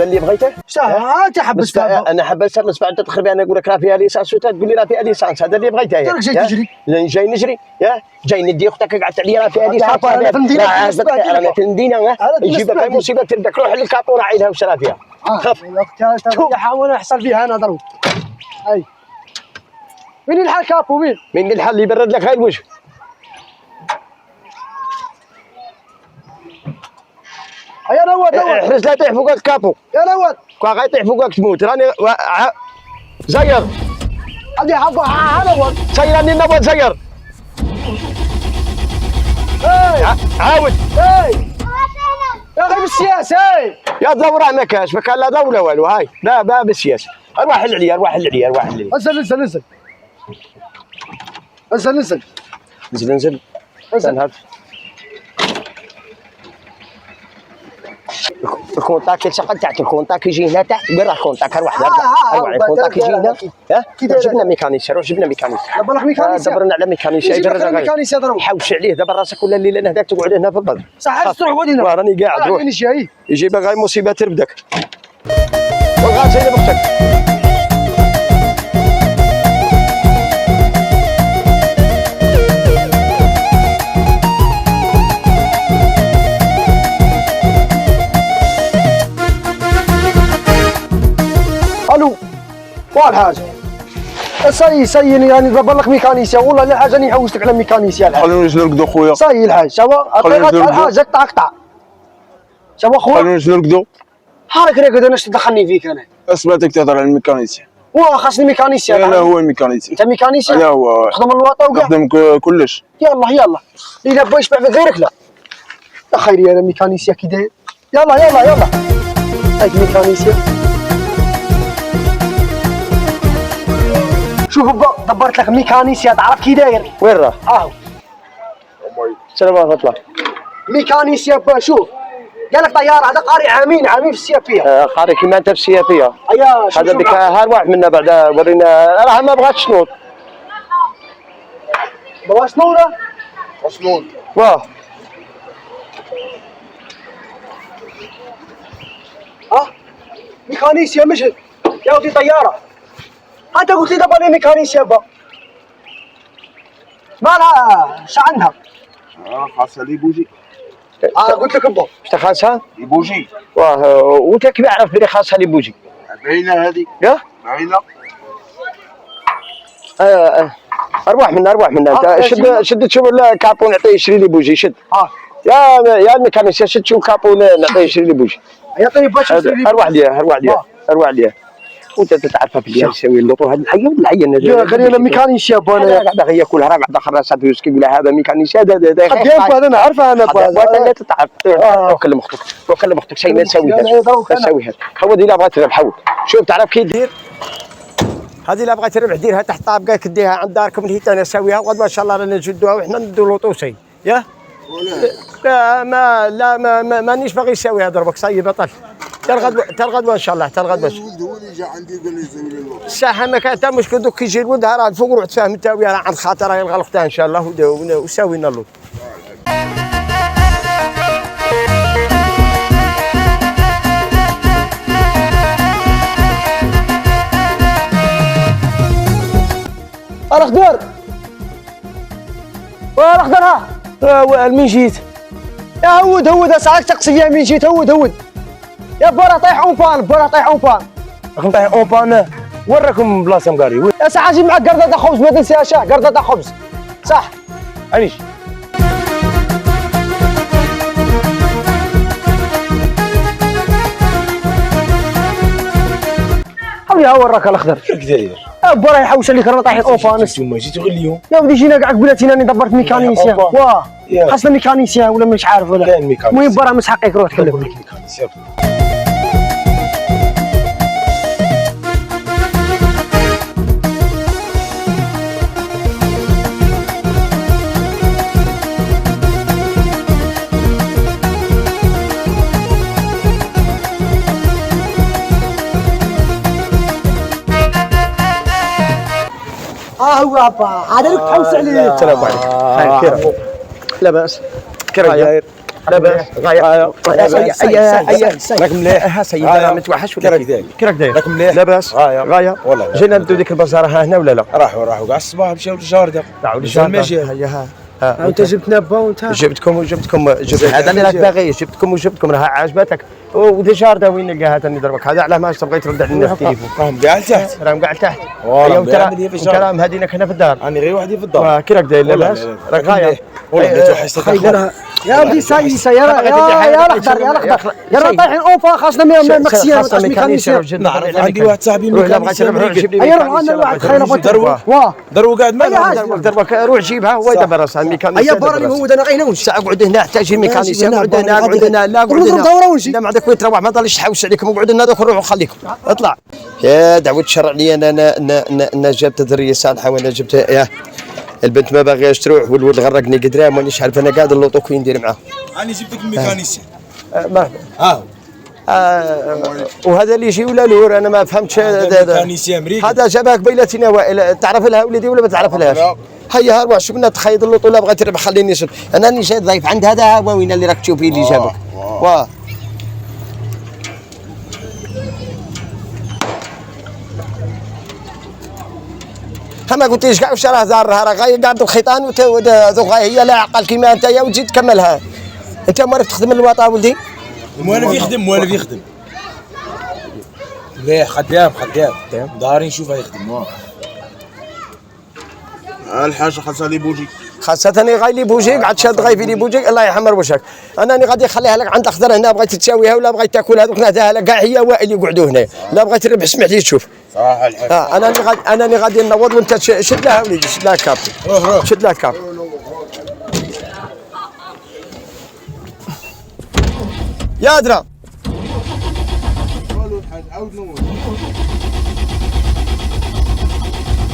هذا اللي بغيته؟ تحبس انا حبستها من بعد تدخل بي انا نقول لك راه فيها ليسانس وتقول لي راه فيها ليسانس. هذا اللي بغيته راك جاي تجري. جاي نجري جاي ندي اختك قعدت عليا راه فيها ليسانس. انا في المدينه انا في المدينه يجيبك غير مصيبه تردك روح للكابوره عيدها واش راه فيها. خف حاول نحصل فيها انا ضرب. اي وين الحال كابو مين الحل اللي يبرد لك هاي الوجه؟ يا نواد احرز لا يطيح فوقك كابو. يا نواد كون غيطيح فوقك تموت. راني زير هذه حبه ها نواد سير راني نبغى زير. عاود يا اخي بالسياسه يا دوره ما كاش ما كان لا دوله والو. هاي لا بالسياسه. اروح حل عليا انزل الكونتاك يلصق تحت. الكونتاك يجي هنا تحت قول راه كونتاك واحد اربعه الكونتاك يجي هنا. جبنا ميكانيسيا روح جبنا ميكانيسيا. دبر لك ميكانيسيا. دبرنا على ميكانيسيا حوش عليه دابا راسك ولا الليله هناك تقعد هنا في البر. صح تروح ودينا راني قاعد روح يجيب غير مصيبه تربدك والغاز هنا بختك. الو والحاجه سيني يعني دبر لك ميكانيسيا والله لا حاجه راني حوشتك على ميكانيسيا الحاج. خلينا نرقدوا خويا. صاي الحاج شباب الحاجه قطع شباب خويا خلينا نرقدوا. حالك رقد انا اش تدخلني فيك انا؟ سمعتك تهضر على الميكانيسيا. خاصني ميكانيسيا. لا هو الميكانيسيا. انت ميكانيسيا؟ لا هو تخدم الواطه وكاع تخدم كلش. يلا اللي بغى يشبع في غيرك لا يا خيري انا ميكانيسيا كي داير. يلا هايك ميكانيسيا. شوف دبرت لك ميكانيسيا تعرف كي داير. وين راه؟ السلام عليكم. ميكانيسيا شوف قال لك طياره هذا قاري عامين في السيافيه. قاري كيما انت في السيافيه. هذا بك هار واحد منا بعد ورينا راه ما بغاتش تنوض. بغاش تنوض؟ واه ميكانيسيا مشهد يا ودي طياره. انت قلت لي دابا لي ميكانيسيا با مالها اش عندها؟ خاصها لي بوجي. قلت لك با اش خاصها؟ لي بوجي. واه وانت كيف عرف بلي خاصها لي بوجي؟ باينه هذه. باينه. ارواح منا انت شد تشوف الكابو نعطيه يشري لي بوجي شد. يا الميكانيسيا شد تشوف كابو نعطيه يشري لي بوجي. يعطيني باش يشري لي. اروح ليه وانت تتعرفها في اللي يسوي اللوطو هذه الحيه غير انا ميكانيسيا بانا قاعد هي كلها راه قاعد اخر راسها فيوس كيقول هذا ميكانيسيا هذا انا عارفه انا لا تتعرف. وكلم اختك شيء ما تسويها هو دي لا بغات تربح. حول شوف تعرف كي دير هذه لا بغات تربح ديرها تحت طابقه كديها عند داركم اللي انا نسويها وغد ما شاء الله رانا نجدوها وحنا ندو لوطوسي لا مانيش باغي نسويها ضربك صاي بطل. ترغد ان شاء الله ترغد باش هو اللي جا عندي قال لي سوي لي الوقت. الساحه ما كانت مشكل دوك كي يجي الولد راه فوق روح تفاهم انت وياه عند خاطر يلغى الاختها ان شاء الله وساوينا اللوط. الاخضر من جيت يا هود اسعاك تقصي فيها من جيت هود يا برا طيح اون بان راكم طايح اون بان. وين راكم بلاصه مقاري؟ يا ساعه جيب معك قرده خبز ما تنساهاش قرده خبز صح عريش يا وراك الاخضر كيف داير؟ برا يحوش اللي كنا طايحين اون بان. انتوما جيتوا غير اليوم يا ودي جينا كاع قبيلتي راني دبرت ميكانيسيا. خاصنا ميكانيسيا ولا مش عارف ولا كاين ميكانيسيا. المهم برا مسحقك روح تكلم. هو ابا هذا اللي تحوس عليه. السلام عليكم. خير لا باس. كيف داير؟ لاباس غايه راك مليح ها سيدي راه متوحش ولا كيراك داير كيراك داير راك مليح لاباس غايه والله جينا نبداو ديك البازار ها هنا ولا لا راحوا كاع الصباح مشاو للجارده راهو ماشي هيا انت جبت نبه وانت جبتكم هذا اللي راك باغي جبتكم راه عجبتك ودي جارده وين نلقاها ثاني دربك هذا علاه ما تبغي ترد علينا التليفون راهم كاع لتحت راهم كاع لتحت والله ترى مهدينك هنا في الدار راني غير وحدي في الدار كي راك داير لاباس راك غايه والله توحشت يا ودي سايسه يا الاخضر يا الاخضر يا راه طايحين اونفا خاصنا مكسيين ما تبقاش ميكانيسيين نعرف عندي واحد صاحبي اي روح عندنا واحد خايله درو قاعد ما دربك روح جيبها هو دابا راه ميكانيسي هيا برا اللي هو انا غينوش ساعه قعد هنا حتى يجي ميكانيسي قعد هنا لا قعد هنا لا ما عندك وين تروح ما ضلش تحوس عليكم وقعدوا لنا دوك نروحوا خليكم اطلع يا دعوه الشرع لي انا جبت دريه صالحه وانا جبت يا البنت ما باغياش تروح والولد غرقني قدرها مانيش عارف انا قاعد اللوطو كي ندير معاه راني جبتك الميكانيسي وهذا اللي يجي ولا لور انا ما فهمتش ميكانيسي امريكي هذا جابك بيلاتنا وائل تعرف لها ولدي ولا ما تعرف لهاش هيا روح شوف لنا تخيط اللوطو لا بغيت تربح خليني نشوف انا راني جاي ضيف عند هذا هو وين اللي راك تشوفيه اللي جابك واه ما قلتيش كاع واش راه زارها راه غايه قاعد الخيطان هي لا عقل كيما انت يا وتجي تكملها انت ما تخدم الوطا ولدي موالف يخدم مليح خدام داري نشوفه يخدم الحاجه خاصها لي بوجي خاصة غاي لي بوجي قعد شاد غاي في لي بوجي الله يحمر وجهك انا راني غادي نخليها لك عند اخضر هنا بغيت تساويها ولا بغيت تاكل هذوك نهداها لك كاع هي وائل يقعدوا هنا لا بغيت تربح اسمح لي تشوف صراحه الحاج انا غادي نوض وانت شد لها وليدي شد لها الكاب شد لها الكاب يا درا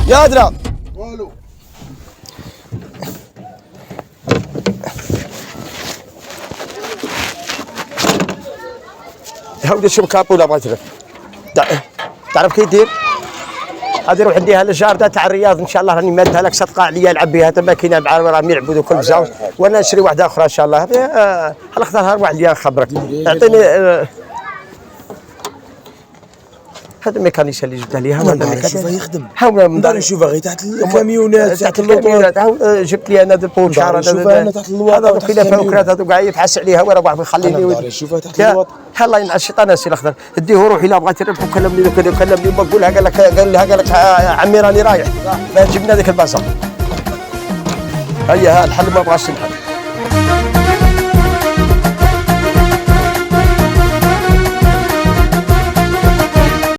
يا درا والو هاودي شوف كاب ولا بغيت تعرف كي دير غادي نروح نديها للجارده تاع الرياض ان شاء الله راني مادها لك صدقه عليا العب بها تما كاينه مع راهم يلعبوا كل بزاف وانا نشري واحده اخرى ان شاء الله الاخضر واحد اللي نخبرك اعطيني هذا الميكانيسي اللي جبت عليه هذا نشوفه يخدم من دار نشوفه غير تحت الكاميونات تحت اللوطات جبت لي انا البونشار هذا تحت الواط هذا كاين فيها وكرات هذا كاع يتحس عليها وراه واحد يخليني نشوفه تحت الواط الله ينعس الشيطان السي الاخضر اديه روحي لا بغيت تربح كلمني بقولها قال لها عمي راني رايح جبنا ذيك الباصه هيا الحل ما بغاش الحل